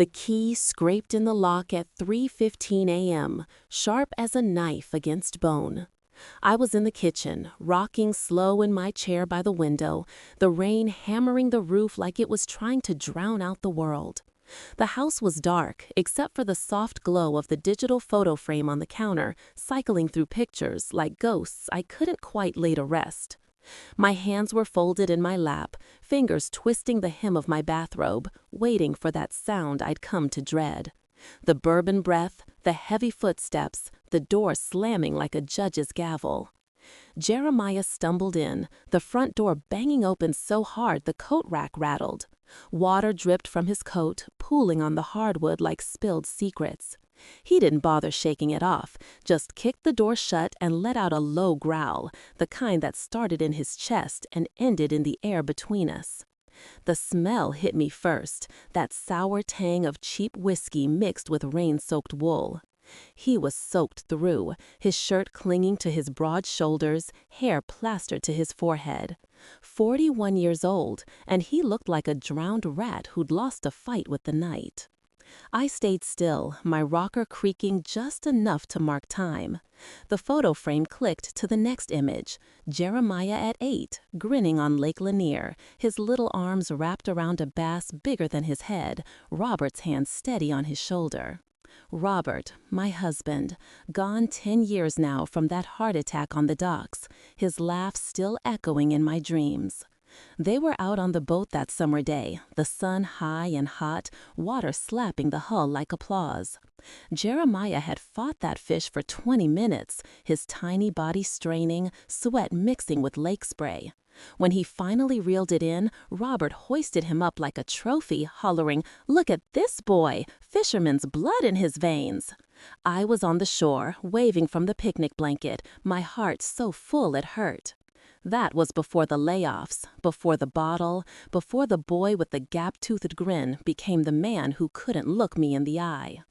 the key scraped in the lock at 3:15 a.m., sharp as a knife against bone. I was in the kitchen, rocking slow in my chair by the window, the rain hammering the roof like it was trying to drown out the world. The house was dark, except for the soft glow of the digital photo frame on the counter, cycling through pictures like ghosts I couldn't quite lay to rest. My hands were folded in my lap, fingers twisting the hem of my bathrobe, waiting for that sound I'd come to dread. The bourbon breath, the heavy footsteps, the door slamming like a judge's gavel. Jeremiah stumbled in, the front door banging open so hard the coat rack rattled. Water dripped from his coat, pooling on the hardwood like spilled secrets. He didn't bother shaking it off, just kicked the door shut and let out a low growl, the kind that started in his chest and ended in the air between us. The smell hit me first, that sour tang of cheap whiskey mixed with rain-soaked wool. He was soaked through, his shirt clinging to his broad shoulders, hair plastered to his forehead. 41 years old, and he looked like a drowned rat who'd lost a fight with the night. I stayed still, my rocker creaking just enough to mark time. The photo frame clicked to the next image, Jeremiah at 8, grinning on Lake Lanier, his little arms wrapped around a bass bigger than his head, Robert's hand steady on his shoulder. Robert, my husband, gone 10 years now from that heart attack on the docks, his laugh still echoing in my dreams. They were out on the boat that summer day, the sun high and hot, water slapping the hull like applause. Jeremiah had fought that fish for 20 minutes, his tiny body straining, sweat mixing with lake spray. When he finally reeled it in, Robert hoisted him up like a trophy, hollering, "Look at this boy, fisherman's blood in his veins." I was on the shore, waving from the picnic blanket, my heart so full it hurt. That was before the layoffs, before the bottle, before the boy with the gap-toothed grin became the man who couldn't look me in the eye.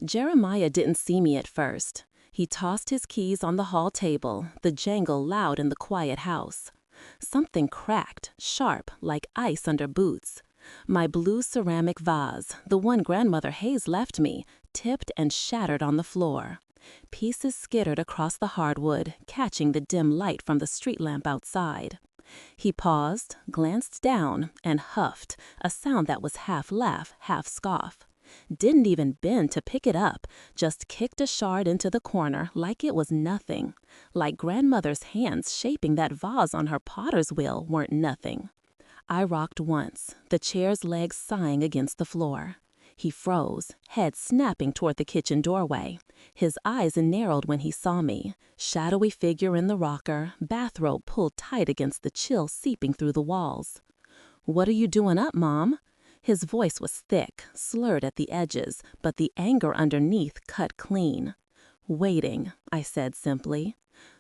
Jeremiah didn't see me at first. He tossed his keys on the hall table, the jangle loud in the quiet house. Something cracked, sharp, like ice under boots. My blue ceramic vase, the one Grandmother Hayes left me, tipped and shattered on the floor. Pieces skittered across the hardwood, catching the dim light from the street lamp outside. He paused, glanced down, and huffed, a sound that was half laugh, half scoff. Didn't even bend to pick it up, just kicked a shard into the corner like it was nothing. Like Grandmother's hands shaping that vase on her potter's wheel weren't nothing. I rocked once, the chair's legs sighing against the floor. He froze, head snapping toward the kitchen doorway. His eyes narrowed when he saw me, shadowy figure in the rocker, bathrobe pulled tight against the chill seeping through the walls. "What are you doing up, Mom?" His voice was thick, slurred at the edges, but the anger underneath cut clean. "Waiting," I said simply.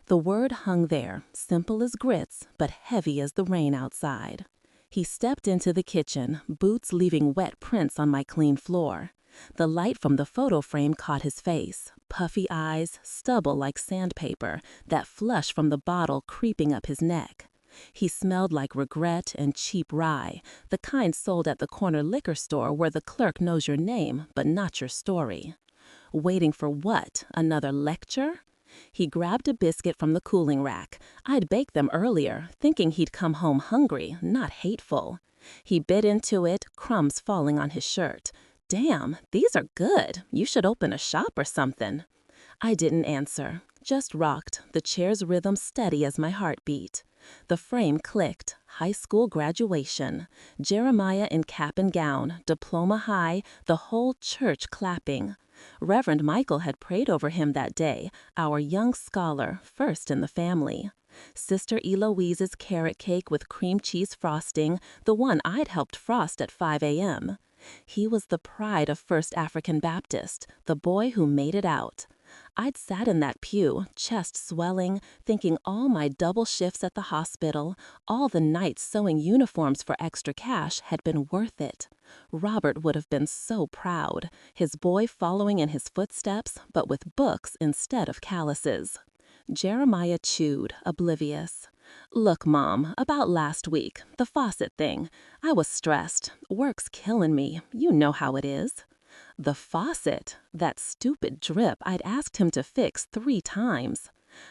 The word hung there, simple as grits, but heavy as the rain outside. He stepped into the kitchen, boots leaving wet prints on my clean floor. The light from the photo frame caught his face, puffy eyes, stubble like sandpaper, that flush from the bottle creeping up his neck. He smelled like regret and cheap rye, the kind sold at the corner liquor store where the clerk knows your name but not your story. Waiting for what? Another lecture? He grabbed a biscuit from the cooling rack. I'd baked them earlier, thinking he'd come home hungry, not hateful. He bit into it, crumbs falling on his shirt. "Damn, these are good. You should open a shop or something." I didn't answer, just rocked, the chair's rhythm steady as my heart beat. The frame clicked, high school graduation. Jeremiah in cap and gown, diploma high, the whole church clapping. Reverend Michael had prayed over him that day, our young scholar, first in the family. Sister Eloise's carrot cake with cream cheese frosting, the one I'd helped frost at 5 a.m. He was the pride of First African Baptist, the boy who made it out. I'd sat in that pew, chest swelling, thinking all my double shifts at the hospital, all the nights sewing uniforms for extra cash had been worth it. Robert would have been so proud, his boy following in his footsteps, but with books instead of calluses. Jeremiah chewed, oblivious. "Look, Mom, about last week, the faucet thing. I was stressed. Work's killing me. You know how it is." The faucet, that stupid drip I'd asked him to fix 3 times.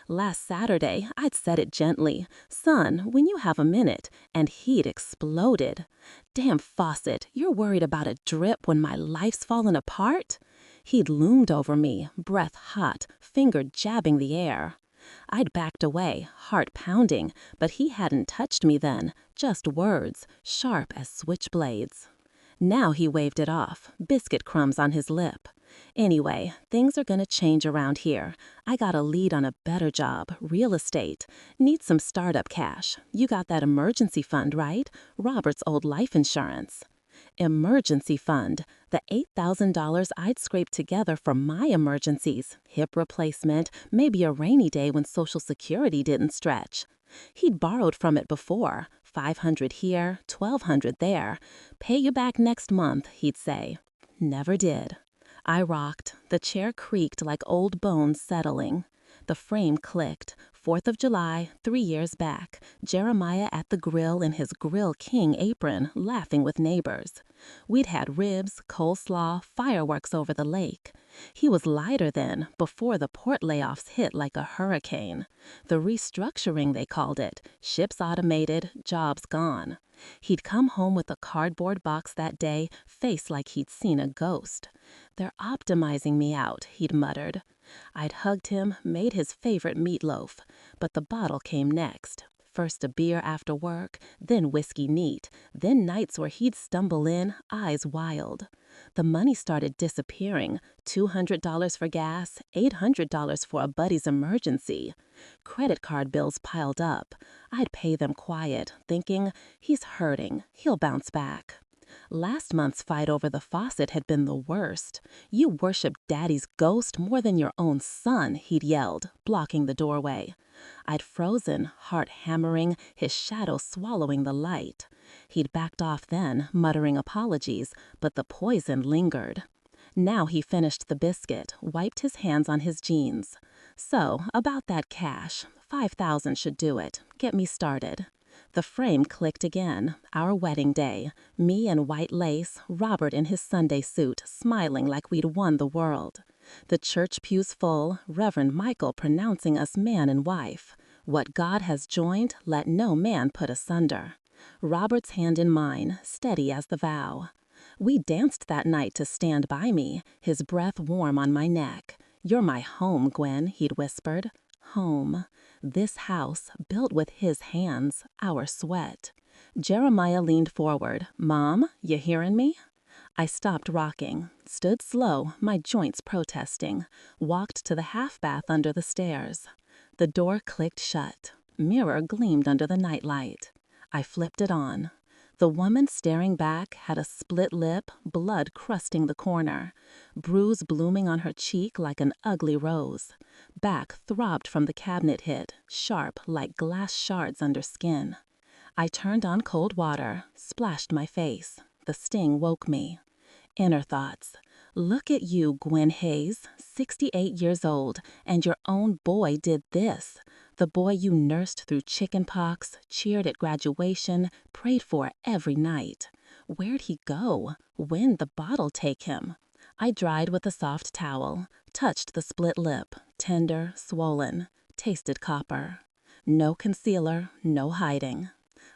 Last Saturday, I'd said it gently, "Son, when you have a minute," and he'd exploded. "Damn faucet, you're worried about a drip when my life's fallen apart?" He'd loomed over me, breath hot, finger jabbing the air. I'd backed away, heart pounding, but he hadn't touched me then, just words, sharp as switchblades. Now he waved it off, biscuit crumbs on his lip. Anyway, things are gonna change around here. I got a lead on a better job, real estate. Need some startup cash. You got that emergency fund, right? Robert's old life insurance. Emergency fund, the $8,000 I'd scraped together for my emergencies, hip replacement, maybe a rainy day when Social Security didn't stretch. He'd borrowed from it before, $500 here, $1,200 there. Pay you back next month, he'd say. Never did. I rocked. The chair creaked like old bones settling. The frame clicked. 4th of July, 3 years back. Jeremiah at the grill in his Grill King apron, laughing with neighbors. We'd had ribs, coleslaw, fireworks over the lake. He was lighter then, before the port layoffs hit like a hurricane. The restructuring, they called it. Ships automated, jobs gone. He'd come home with a cardboard box that day, face like he'd seen a ghost. "They're optimizing me out," he'd muttered. I'd hugged him, made his favorite meatloaf, but the bottle came next. First a beer after work, then whiskey neat, then nights where he'd stumble in, eyes wild. The money started disappearing, $200 for gas, $800 for a buddy's emergency. Credit card bills piled up. I'd pay them quiet, thinking, he's hurting, he'll bounce back. Last month's fight over the faucet had been the worst. "You worship Daddy's ghost more than your own son," he'd yelled, blocking the doorway. I'd frozen, heart hammering, his shadow swallowing the light. He'd backed off then, muttering apologies, but the poison lingered. Now he finished the biscuit, wiped his hands on his jeans. "So, about that cash, $5,000 should do it. Get me started." The frame clicked again, our wedding day. Me in white lace, Robert in his Sunday suit, smiling like we'd won the world. The church pews full, Reverend Michael pronouncing us man and wife. What God has joined, let no man put asunder. Robert's hand in mine, steady as the vow. We danced that night to Stand By Me, his breath warm on my neck. "You're my home, Gwen," he'd whispered. Home. This house, built with his hands, our sweat. Jeremiah leaned forward. "Mom, you hearin' me?" I stopped rocking, stood slow, my joints protesting, walked to the half-bath under the stairs. The door clicked shut. Mirror gleamed under the nightlight. I flipped it on. The woman staring back had a split lip, blood crusting the corner, bruise blooming on her cheek like an ugly rose. Back throbbed from the cabinet hit, sharp like glass shards under skin. I turned on cold water, splashed my face. The sting woke me. Inner thoughts. "Look at you, Gwen Hayes, 68 years old, and your own boy did this. The boy you nursed through chicken pox, cheered at graduation, prayed for every night. Where'd he go? When'd the bottle take him?" I dried with a soft towel, touched the split lip, tender, swollen, tasted copper. No concealer, no hiding.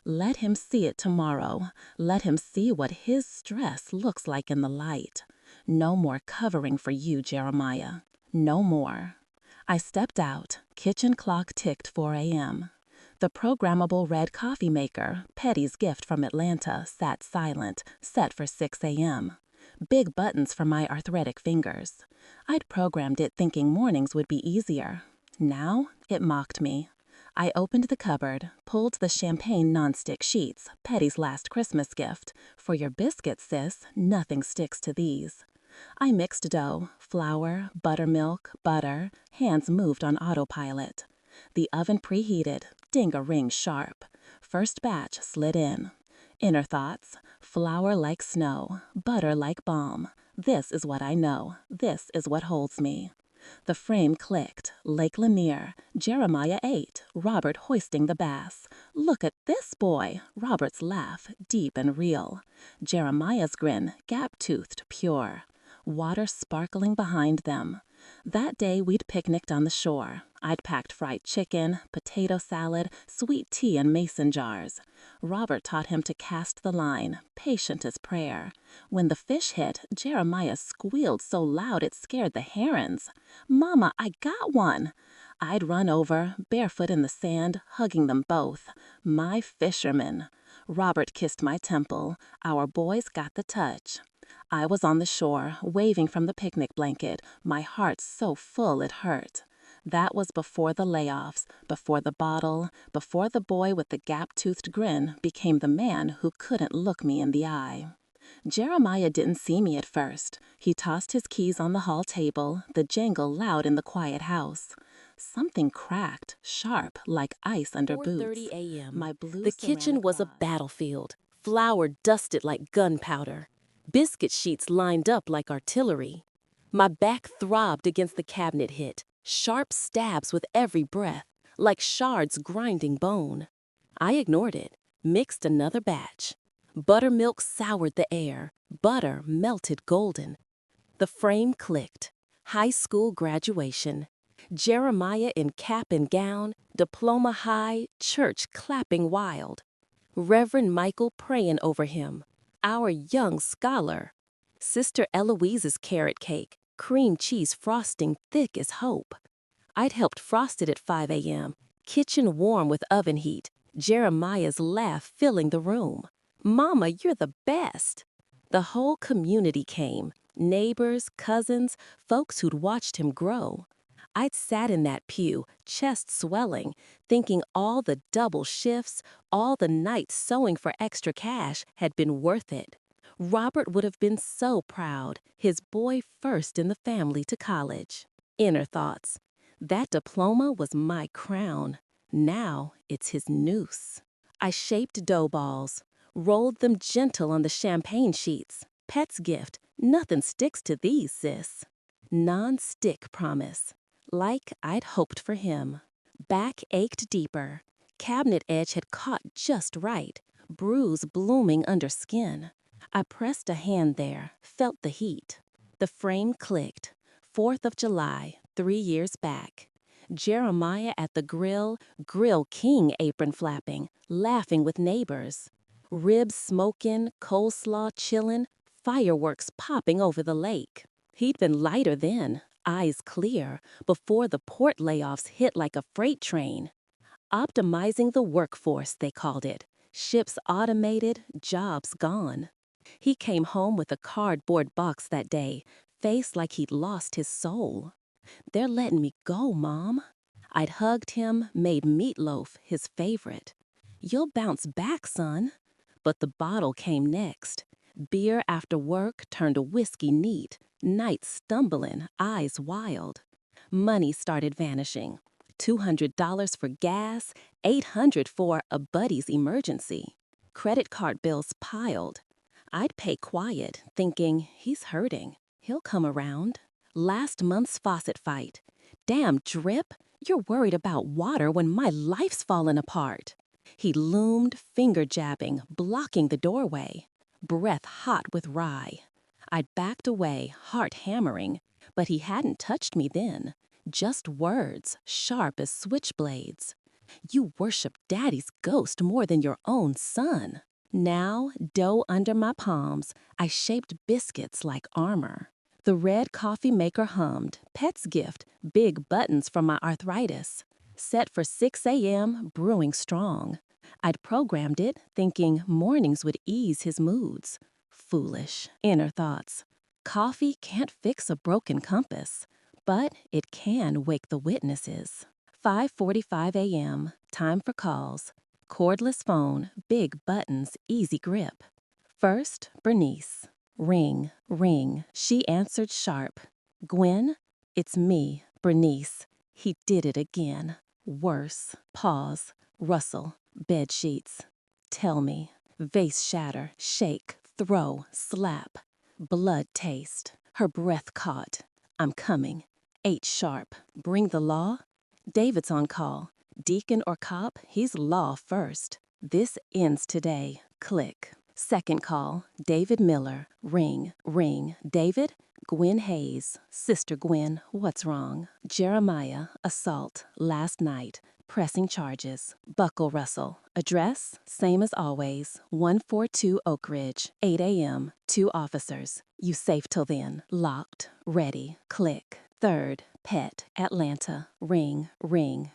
Let him see it tomorrow. Let him see what his stress looks like in the light. No more covering for you, Jeremiah. No more. I stepped out. Kitchen clock ticked 4 a.m. The programmable red coffee maker, Petty's gift from Atlanta, sat silent, set for 6 a.m. Big buttons for my arthritic fingers. I'd programmed it thinking mornings would be easier. Now it mocked me. I opened the cupboard, pulled the champagne nonstick sheets, Petty's last Christmas gift. "For your biscuits, sis, nothing sticks to these." I mixed dough, flour, buttermilk, butter, hands moved on autopilot. The oven preheated, ding-a-ring sharp. First batch slid in. Inner thoughts, flour like snow, butter like balm. This is what I know. This is what holds me. The frame clicked. Lake Lanier. Jeremiah 8. Robert hoisting the bass. "Look at this boy." Robert's laugh, deep and real. Jeremiah's grin, gap-toothed, pure. water sparkling behind them. That day we'd picnicked on the shore. I'd packed fried chicken, potato salad, sweet tea in mason jars. Robert taught him to cast the line, patient as prayer. When the fish hit, Jeremiah squealed so loud it scared the herons. "Mama, I got one!" I'd run over, barefoot in the sand, hugging them both. My fishermen. Robert kissed my temple. Our boys got the touch. I was on the shore, waving from the picnic blanket, my heart so full it hurt. That was before the layoffs, before the bottle, before the boy with the gap-toothed grin became the man who couldn't look me in the eye. Jeremiah didn't see me at first. He tossed his keys on the hall table, the jangle loud in the quiet house. Something cracked, sharp, like ice under boots. 4:30 a.m. My blue The kitchen ceramic was a vase. battlefield. Flour dusted like gunpowder. Biscuit sheets lined up like artillery. My back throbbed against the cabinet hit, sharp stabs with every breath, like shards grinding bone. I ignored it, mixed another batch. Buttermilk soured the air. Butter melted golden. The frame clicked. High school graduation. Jeremiah in cap and gown, diploma high, church clapping wild. Reverend Michael praying over him, our young scholar. Sister Eloise's carrot cake, cream cheese frosting thick as hope. I'd helped frost it at 5 a.m., kitchen warm with oven heat, Jeremiah's laugh filling the room. "Mama, you're the best." The whole community came, neighbors, cousins, folks who'd watched him grow. I'd sat in that pew, chest swelling, thinking all the double shifts, all the nights sewing for extra cash had been worth it. Robert would have been so proud, his boy first in the family to college. Inner thoughts. That diploma was my crown. Now it's his noose. I shaped dough balls, rolled them gentle on the champagne sheets. Pet's gift, nothing sticks to these, sis. Non-stick promise. Like I'd hoped for him. Back ached deeper. Cabinet edge had caught just right, bruise blooming under skin. I pressed a hand there, felt the heat. The frame clicked. 4th of July, 3 years back. Jeremiah at the grill king apron flapping, laughing with neighbors. Ribs smoking, coleslaw chillin', fireworks popping over the lake. He'd been lighter then, eyes clear, before the port layoffs hit like a freight train. Optimizing the workforce, they called it. Ships automated, jobs gone. He came home with a cardboard box that day, face like he'd lost his soul. "They're letting me go, Mom." I'd hugged him, made meatloaf his favorite. "You'll bounce back, son." But the bottle came next. Beer after work turned to whiskey neat, nights stumbling, eyes wild. Money started vanishing. $200 for gas, $800 for a buddy's emergency. Credit card bills piled. I'd pay quiet, thinking, he's hurting. He'll come around. Last month's faucet fight. "Damn, Drip, you're worried about water when my life's fallen apart." He loomed, finger jabbing, blocking the doorway. Breath hot with rye. I'd backed away, heart hammering, but he hadn't touched me then. Just words, sharp as switchblades. "You worship Daddy's ghost more than your own son." Now, dough under my palms, I shaped biscuits like armor. The red coffee maker hummed, Pet's gift, big buttons from my arthritis. Set for 6 a.m., brewing strong. I'd programmed it, thinking mornings would ease his moods. Foolish, inner thoughts. Coffee can't fix a broken compass, but it can wake the witnesses. 5:45 a.m., time for calls. Cordless phone, big buttons, easy grip. First, Bernice. Ring, ring. She answered sharp. "Gwen, it's me, Bernice." He did it again. Worse. Pause. Rustle. Bed sheets. "Tell me." Vase shatter, shake, throw, slap. Blood taste. Her breath caught. "I'm coming." 8 sharp. "Bring the law?" David's on call. Deacon or cop, he's law first. "This ends today." Click. Second call. David Miller. Ring, ring. "David? Gwen Hayes, Sister Gwen, what's wrong? Jeremiah, assault, last night, pressing charges. Buckle Russell, address, same as always, 142 Oak Ridge, 8 a.m., 2 officers. You safe till then, locked, ready, click. Third, pet, Atlanta, ring,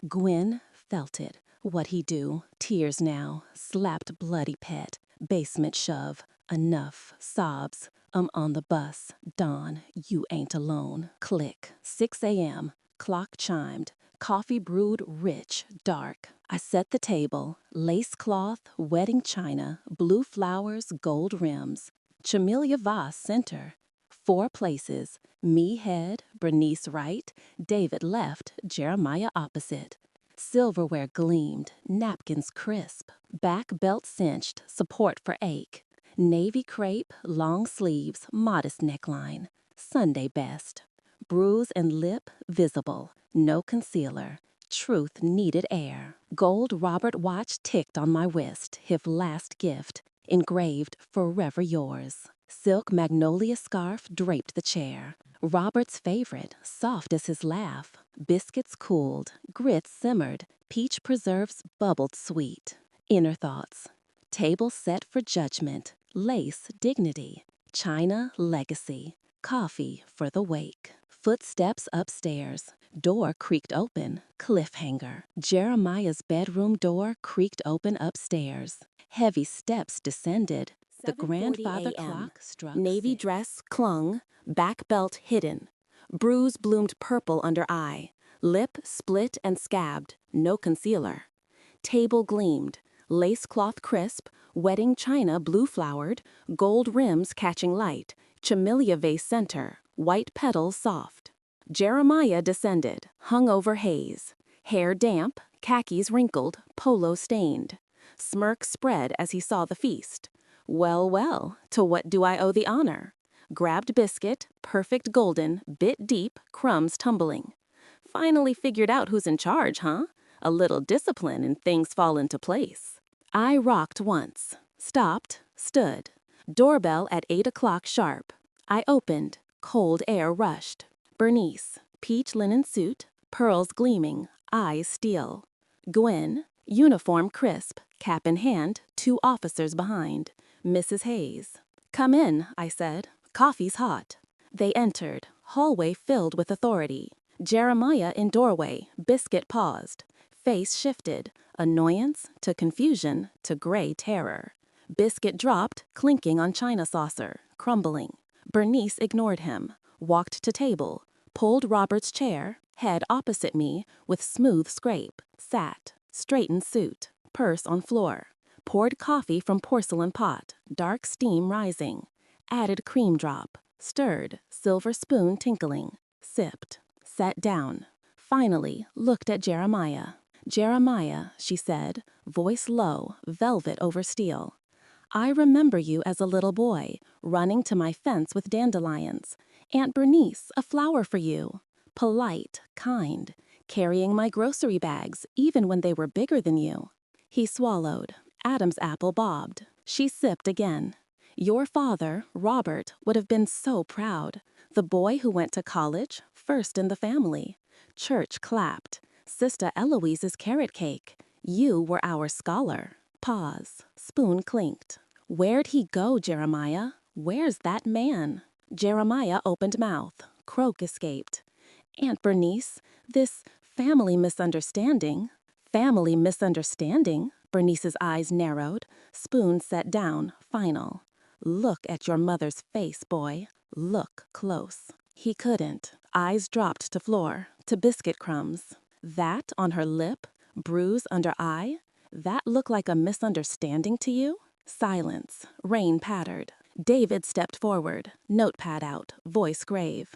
Gwen felt it. What he do? Tears now, slapped bloody pet, basement shove, enough, sobs. I'm on the bus. Dawn, you ain't alone. Click. 6 a.m. Clock chimed. Coffee brewed rich, dark. I set the table. Lace cloth, wedding china, blue flowers, gold rims. Chamelia vase center. 4 places. Me head, Bernice right, David left, Jeremiah opposite. Silverware gleamed, napkins crisp. Back belt cinched, support for ache. Navy crepe, long sleeves, modest neckline. Sunday best. Bruise and lip visible, no concealer. Truth needed air. Gold Robert watch ticked on my wrist, his last gift. Engraved, forever yours. Silk magnolia scarf draped the chair. Robert's favorite, soft as his laugh. Biscuits cooled, grits simmered, peach preserves bubbled sweet. Inner thoughts. Table set for judgment, lace dignity, china legacy, coffee for the wake. Footsteps upstairs, door creaked open, cliffhanger. Jeremiah's bedroom door creaked open upstairs. Heavy steps descended. The 7:40 grandfather a.m. clock struck Navy 6. dress clung, back belt hidden. Bruise bloomed purple under eye. Lip split and scabbed, no concealer. Table gleamed, lace cloth crisp, wedding china blue-flowered, gold rims catching light, chamelia vase center, white petals soft. Jeremiah descended, hung over haze. Hair damp, khakis wrinkled, polo stained. Smirk spread as he saw the feast. Well, well, to what do I owe the honor? Grabbed biscuit, perfect golden, bit deep, crumbs tumbling. Finally figured out who's in charge, huh? A little discipline and things fall into place. I rocked once, stopped, stood. Doorbell at 8 o'clock sharp. I opened, cold air rushed. Bernice, peach linen suit, pearls gleaming, eyes steel. Gwen, uniform crisp, cap in hand, 2 officers behind. Mrs. Hayes. Come in, I said. Coffee's hot. They entered, hallway filled with authority. Jeremiah in doorway, Biscuit paused. Face shifted, annoyance to confusion to gray terror. Biscuit dropped, clinking on china saucer, crumbling. Bernice ignored him, walked to table, pulled Robert's chair, head opposite me, with smooth scrape, sat, straightened suit, purse on floor. Poured coffee from porcelain pot, dark steam rising. Added cream drop, stirred, silver spoon tinkling. Sipped, sat down. Finally, looked at Jeremiah. Jeremiah, she said, voice low, velvet over steel. I remember you as a little boy, running to my fence with dandelions. Aunt Bernice, a flower for you. Polite, kind, carrying my grocery bags even when they were bigger than you. He swallowed. Adam's apple bobbed. She sipped again. Your father, Robert, would have been so proud. The boy who went to college, first in the family. Church clapped. Sister Eloise's carrot cake. You were our scholar. Pause. Spoon clinked. Where'd he go, Jeremiah? Where's that man? Jeremiah opened mouth. Croak escaped. Aunt Bernice, this family misunderstanding. Family misunderstanding? Bernice's eyes narrowed. Spoon set down, final. Look at your mother's face, boy. Look close. He couldn't. Eyes dropped to floor, to biscuit crumbs. That on her lip, bruise under eye, that looked like a misunderstanding to you? Silence. Rain pattered. David stepped forward, notepad out, voice grave.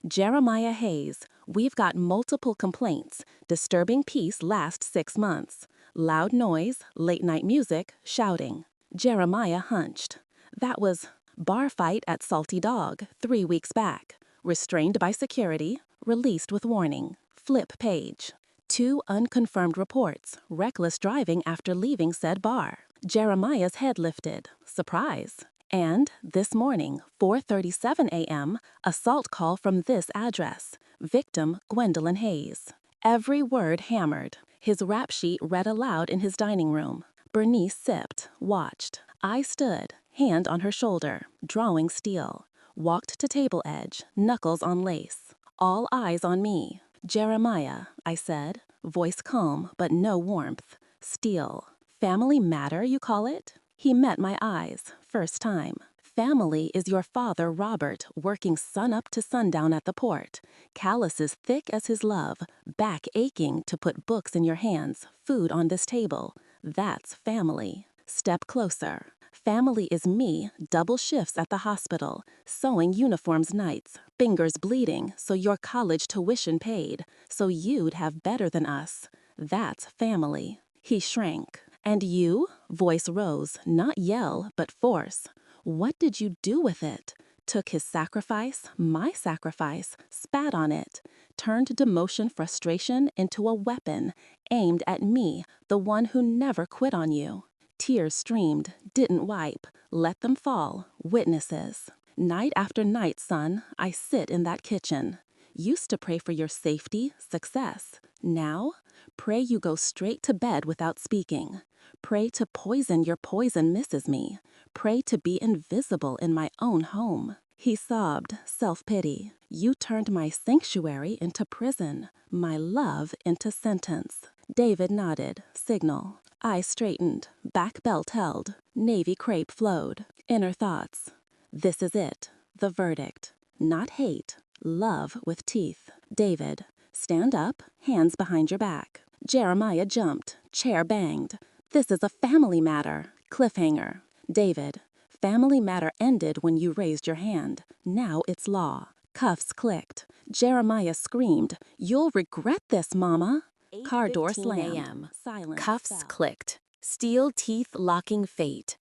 Jeremiah Hayes, we've got multiple complaints. Disturbing peace last 6 months. Loud noise, late night music, shouting. Jeremiah hunched. That was bar fight at Salty Dog 3 weeks back. Restrained by security, released with warning. Flip page. 2 unconfirmed reports, reckless driving after leaving said bar. Jeremiah's head lifted. Surprise. And this morning, 4:37 a.m., assault call from this address. Victim Gwendolyn Hayes. Every word hammered. His rap sheet read aloud in his dining room. Bernice sipped, watched. I stood, hand on her shoulder, drawing steel. Walked to table edge, knuckles on lace. All eyes on me. Jeremiah, I said, voice calm but no warmth. Steel. Family matter, you call it? He met my eyes, first time. Family is your father, Robert, working sun up to sundown at the port. Calluses thick as his love, back aching to put books in your hands, food on this table. That's family. Step closer. Family is me, double shifts at the hospital, sewing uniforms nights, fingers bleeding so your college tuition paid, so you'd have better than us. That's family. He shrank. And you? Voice rose, not yell, but force. What did you do with it? Took his sacrifice, my sacrifice, spat on it, turned demotion frustration into a weapon, aimed at me, the one who never quit on you. Tears streamed, didn't wipe, let them fall, witnesses. Night after night, son, I sit in that kitchen. Used to pray for your safety, success. Now, pray you go straight to bed without speaking. Pray to poison your poison misses me. Pray to be invisible in my own home. He sobbed, self-pity. You turned my sanctuary into prison, my love into sentence. David nodded, signal. Eyes straightened, back belt held, navy crepe flowed. Inner thoughts. This is it, the verdict. Not hate, love with teeth. David, stand up, hands behind your back. Jeremiah jumped, chair banged. This is a family matter. Cliffhanger. David, family matter ended when you raised your hand. Now it's law. Cuffs clicked. Jeremiah screamed, "You'll regret this, Mama." Car door slammed. Silence Cuffs fell. clicked, steel teeth locking fate.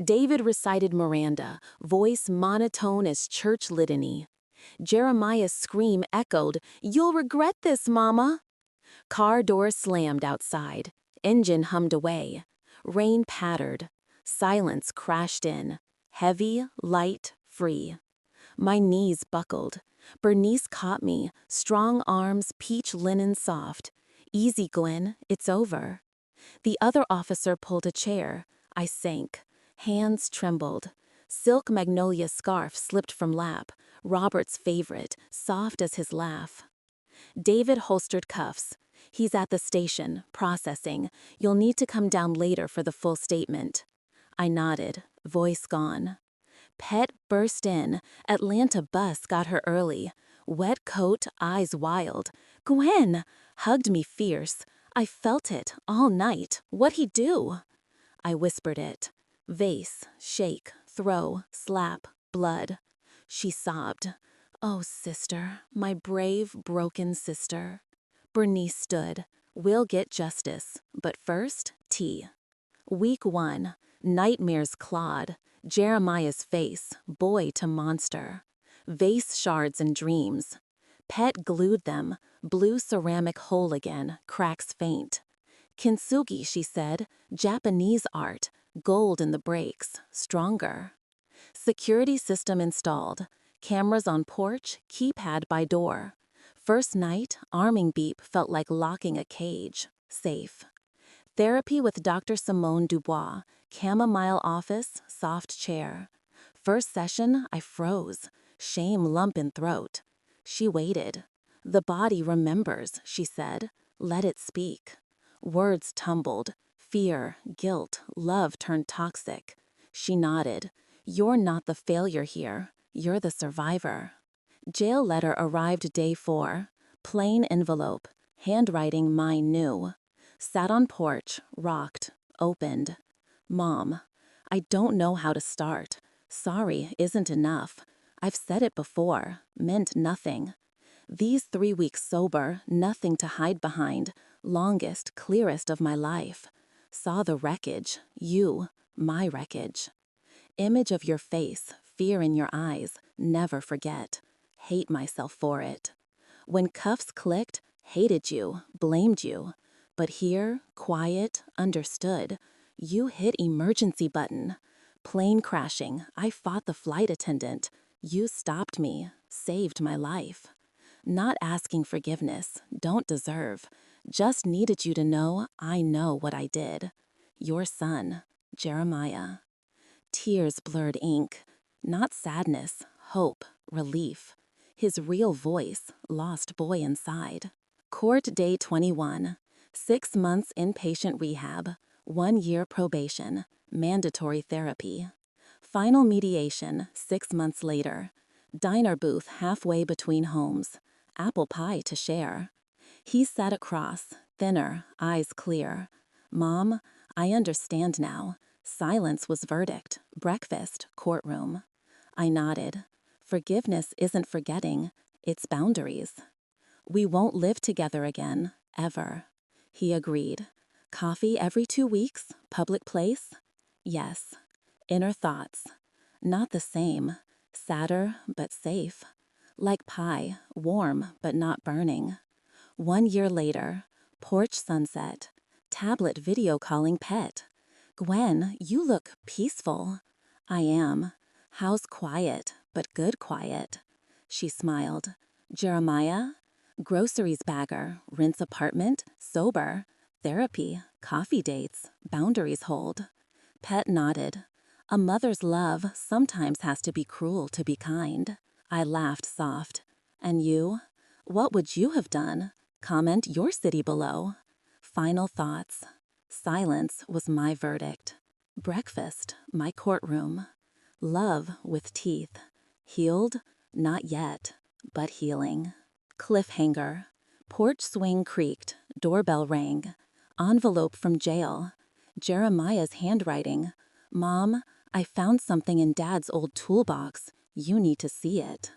David recited Miranda, voice monotone as church litany. Jeremiah's scream echoed, "You'll regret this, Mama." Car door slammed outside. Engine hummed away. Rain pattered. Silence crashed in. Heavy, light, free. My knees buckled. Bernice caught me, strong arms, peach linen soft. "Easy, Gwen, it's over." The other officer pulled a chair. I sank. Hands trembled. Silk magnolia scarf slipped from lap, Robert's favorite, soft as his laugh. David holstered cuffs. "He's at the station, processing. You'll need to come down later for the full statement." I nodded, voice gone. Pet burst in. Atlanta bus got her early. Wet coat, eyes wild. "Gwen!" Hugged me fierce. I felt it, all night. What'd he do? I whispered it. Vase, shake, throw, slap, blood. She sobbed. "Oh, sister, my brave, broken sister." Bernice stood. "We'll get justice, but first, tea." Week 1. Nightmares clawed. Jeremiah's face, boy to monster. Vase shards and dreams. Pet glued them, blue ceramic whole again, cracks faint. "Kintsugi," she said, "Japanese art, gold in the breaks, stronger." Security system installed. Cameras on porch, keypad by door. First night, arming beep felt like locking a cage. Safe. Therapy with Dr. Simone Dubois, chamomile office, soft chair. First session, I froze. Shame lump in throat. She waited. "The body remembers," she said. "Let it speak." Words tumbled. Fear, guilt, love turned toxic. She nodded. "You're not the failure here. You're the survivor." Jail letter arrived day 4. Plain envelope. Handwriting mine new. Sat on porch, rocked, opened. "Mom, I don't know how to start. Sorry isn't enough. I've said it before, meant nothing. These 3 weeks sober, nothing to hide behind, longest, clearest of my life. Saw the wreckage, you, my wreckage. Image of your face, fear in your eyes, never forget. Hate myself for it. When cuffs clicked, hated you, blamed you. But here, quiet, understood. You hit emergency button. Plane crashing, I fought the flight attendant. You stopped me, saved my life. Not asking forgiveness, don't deserve. Just needed you to know I know what I did. Your son, Jeremiah. Tears blurred ink. Not sadness, hope, relief. His real voice, lost boy inside. Court day 21. 6 months inpatient rehab. 1 year probation. Mandatory therapy. Final mediation 6 months later. Diner booth halfway between homes. Apple pie to share. He sat across, thinner, eyes clear. Mom, I understand now. Silence was verdict. Breakfast, courtroom. I nodded. Forgiveness isn't forgetting, it's boundaries. We won't live together again, ever. He agreed. Coffee every 2 weeks, public place? Yes. Inner thoughts. Not the same. Sadder, but safe. Like pie, warm, but not burning. 1 year later, porch sunset. Tablet video calling pet. Gwen, you look peaceful. I am. House quiet, but good quiet. She smiled. Jeremiah? Groceries bagger, rinse apartment, sober. Therapy, coffee dates, boundaries hold. Pet nodded. A mother's love sometimes has to be cruel to be kind. I laughed soft. And you? What would you have done? Comment your city below. Final thoughts. Silence was my verdict. Breakfast, my courtroom. Love with teeth. Healed? Not yet, but healing. Cliffhanger. Porch swing creaked. Doorbell rang. Envelope from jail. Jeremiah's handwriting. Mom, I found something in Dad's old toolbox. You need to see it.